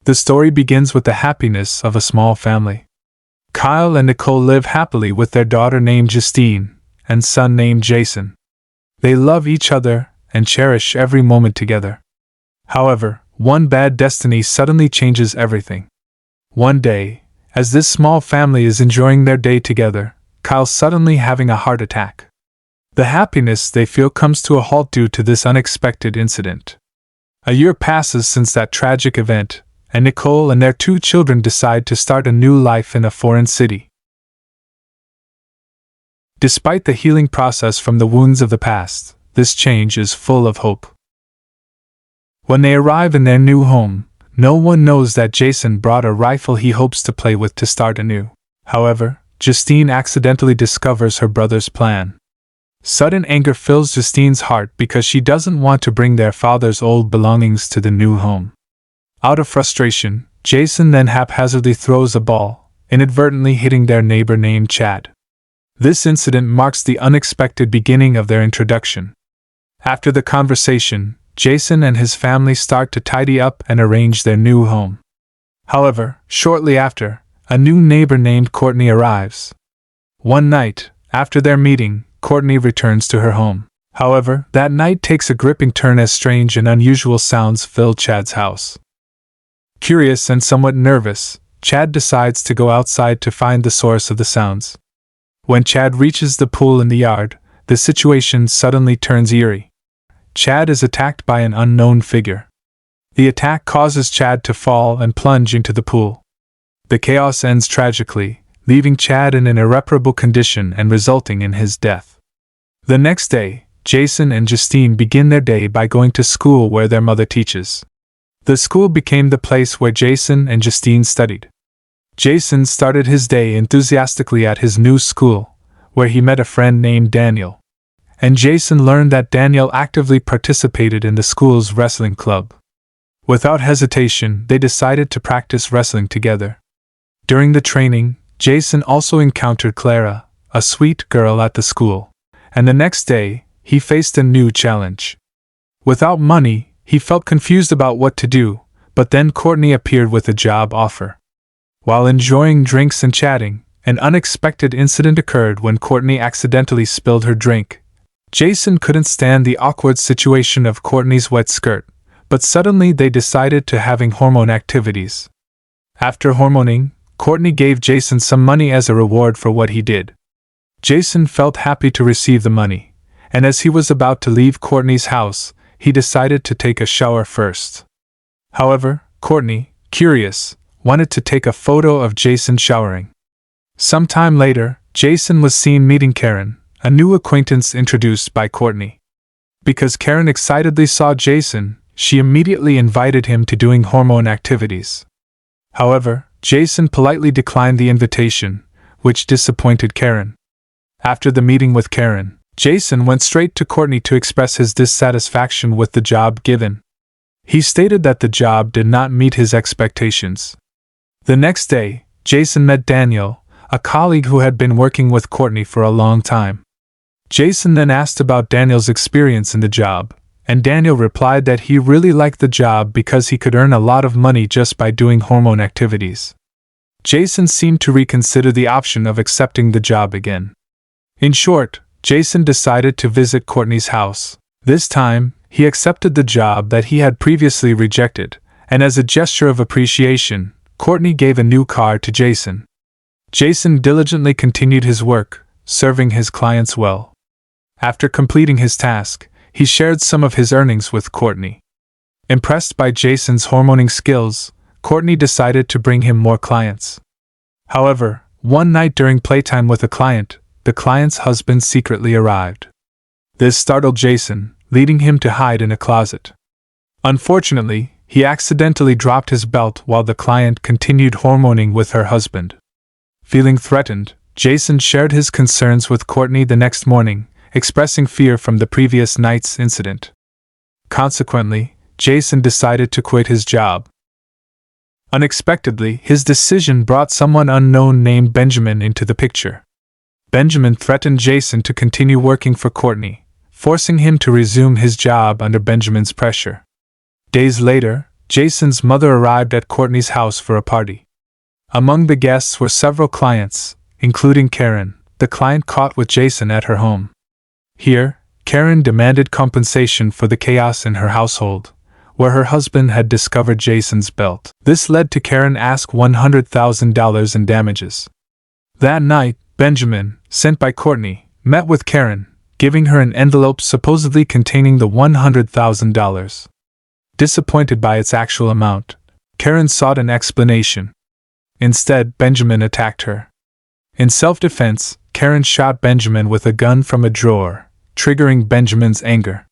The story begins with the happiness of a small family. Kyle and Nicole live happily with their daughter named Justine and son named Jason. They love each other and cherish every moment together. However, one bad destiny suddenly changes everything. One day, as this small family is enjoying their day together, Kyle's suddenly having a heart attack. The happiness they feel comes to a halt due to this unexpected incident. A year passes since that tragic event, and Nicole and their 2 children decide to start a new life in a foreign city. Despite the healing process from the wounds of the past, this change is full of hope. When they arrive in their new home, no one knows that Jason brought a rifle he hopes to play with to start anew. However, Justine accidentally discovers her brother's plan. Sudden anger fills Justine's heart because she doesn't want to bring their father's old belongings to the new home. Out of frustration, Jason then haphazardly throws a ball, inadvertently hitting their neighbor named Chad. This incident marks the unexpected beginning of their introduction. After the conversation, Jason and his family start to tidy up and arrange their new home. However, shortly after, a new neighbor named Courtney arrives. One night, after their meeting, Courtney returns to her home. However, that night takes a gripping turn as strange and unusual sounds fill Chad's house. Curious and somewhat nervous, Chad decides to go outside to find the source of the sounds. When Chad reaches the pool in the yard, the situation suddenly turns eerie. Chad is attacked by an unknown figure. The attack causes Chad to fall and plunge into the pool. The chaos ends tragically, leaving Chad in an irreparable condition and resulting in his death. The next day, Jason and Justine begin their day by going to school where their mother teaches. The school became the place where Jason and Justine studied. Jason started his day enthusiastically at his new school, where he met a friend named Daniel. And Jason learned that Daniel actively participated in the school's wrestling club. Without hesitation, they decided to practice wrestling together. During the training, Jason also encountered Clara, a sweet girl at the school, and the next day, he faced a new challenge. Without money, he felt confused about what to do, but then Courtney appeared with a job offer. While enjoying drinks and chatting, an unexpected incident occurred when Courtney accidentally spilled her drink. Jason couldn't stand the awkward situation of Courtney's wet skirt, but suddenly they decided to having hormone activities. After hormoning, Courtney gave Jason some money as a reward for what he did. Jason felt happy to receive the money, and as he was about to leave Courtney's house, he decided to take a shower first. However, Courtney, curious, wanted to take a photo of Jason showering. Sometime later, Jason was seen meeting Karen, a new acquaintance introduced by Courtney. Because Karen excitedly saw Jason, she immediately invited him to doing hormone activities. However, Jason politely declined the invitation, which disappointed Karen. After the meeting with Karen, Jason went straight to Courtney to express his dissatisfaction with the job given. He stated that the job did not meet his expectations. The next day, Jason met Daniel, a colleague who had been working with Courtney for a long time. Jason then asked about Daniel's experience in the job, and Daniel replied that he really liked the job because he could earn a lot of money just by doing hormone activities. Jason seemed to reconsider the option of accepting the job again. In short, Jason decided to visit Courtney's house. This time, he accepted the job that he had previously rejected, and as a gesture of appreciation, Courtney gave a new car to Jason. Jason diligently continued his work, serving his clients well. After completing his task, he shared some of his earnings with Courtney. Impressed by Jason's hormoning skills, Courtney decided to bring him more clients. However, one night during playtime with a client, the client's husband secretly arrived. This startled Jason, leading him to hide in a closet. Unfortunately, he accidentally dropped his belt while the client continued hormoning with her husband. Feeling threatened, Jason shared his concerns with Courtney the next morning, expressing fear from the previous night's incident. Consequently, Jason decided to quit his job. Unexpectedly, his decision brought someone unknown named Benjamin into the picture. Benjamin threatened Jason to continue working for Courtney, forcing him to resume his job under Benjamin's pressure. Days later, Jason's mother arrived at Courtney's house for a party. Among the guests were several clients, including Karen, the client caught with Jason at her home. Here, Karen demanded compensation for the chaos in her household, where her husband had discovered Jason's belt. This led to Karen ask $100,000 in damages. That night, Benjamin, sent by Courtney, met with Karen, giving her an envelope supposedly containing the $100,000. Disappointed by its actual amount, Karen sought an explanation. Instead, Benjamin attacked her. In self-defense, Karen shot Benjamin with a gun from a drawer, triggering Benjamin's anger.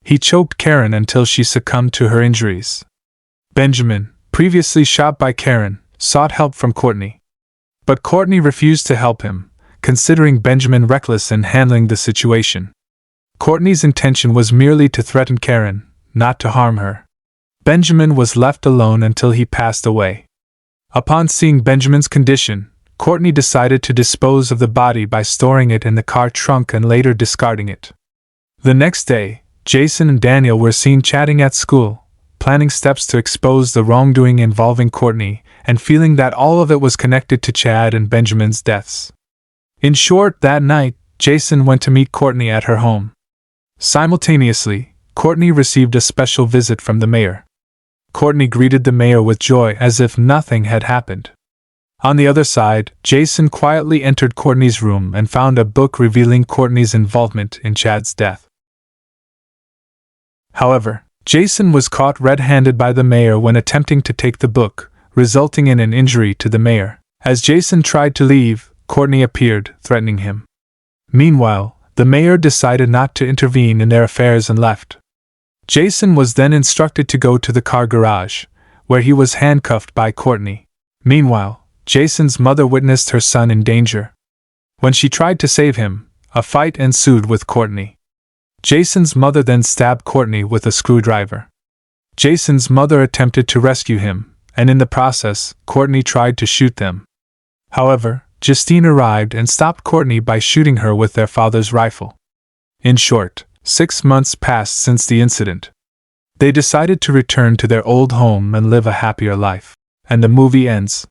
He choked Karen until she succumbed to her injuries. Benjamin, previously shot by Karen, sought help from Courtney. But Courtney refused to help him, considering Benjamin reckless in handling the situation. Courtney's intention was merely to threaten Karen, not to harm her. Benjamin was left alone until he passed away. Upon seeing Benjamin's condition, Courtney decided to dispose of the body by storing it in the car trunk and later discarding it. The next day, Jason and Daniel were seen chatting at school, planning steps to expose the wrongdoing involving Courtney, and feeling that all of it was connected to Chad and Benjamin's deaths. In short, that night, Jason went to meet Courtney at her home. Simultaneously, Courtney received a special visit from the mayor. Courtney greeted the mayor with joy as if nothing had happened. On the other side, Jason quietly entered Courtney's room and found a book revealing Courtney's involvement in Chad's death. However, Jason was caught red-handed by the mayor when attempting to take the book, resulting in an injury to the mayor. As Jason tried to leave, Courtney appeared, threatening him. Meanwhile, the mayor decided not to intervene in their affairs and left. Jason was then instructed to go to the car garage, where he was handcuffed by Courtney. Meanwhile, Jason's mother witnessed her son in danger. When she tried to save him, a fight ensued with Courtney. Jason's mother then stabbed Courtney with a screwdriver. Jason's mother attempted to rescue him, and in the process, Courtney tried to shoot them. However, Justine arrived and stopped Courtney by shooting her with their father's rifle. In short, 6 months passed since the incident. They decided to return to their old home and live a happier life. And the movie ends.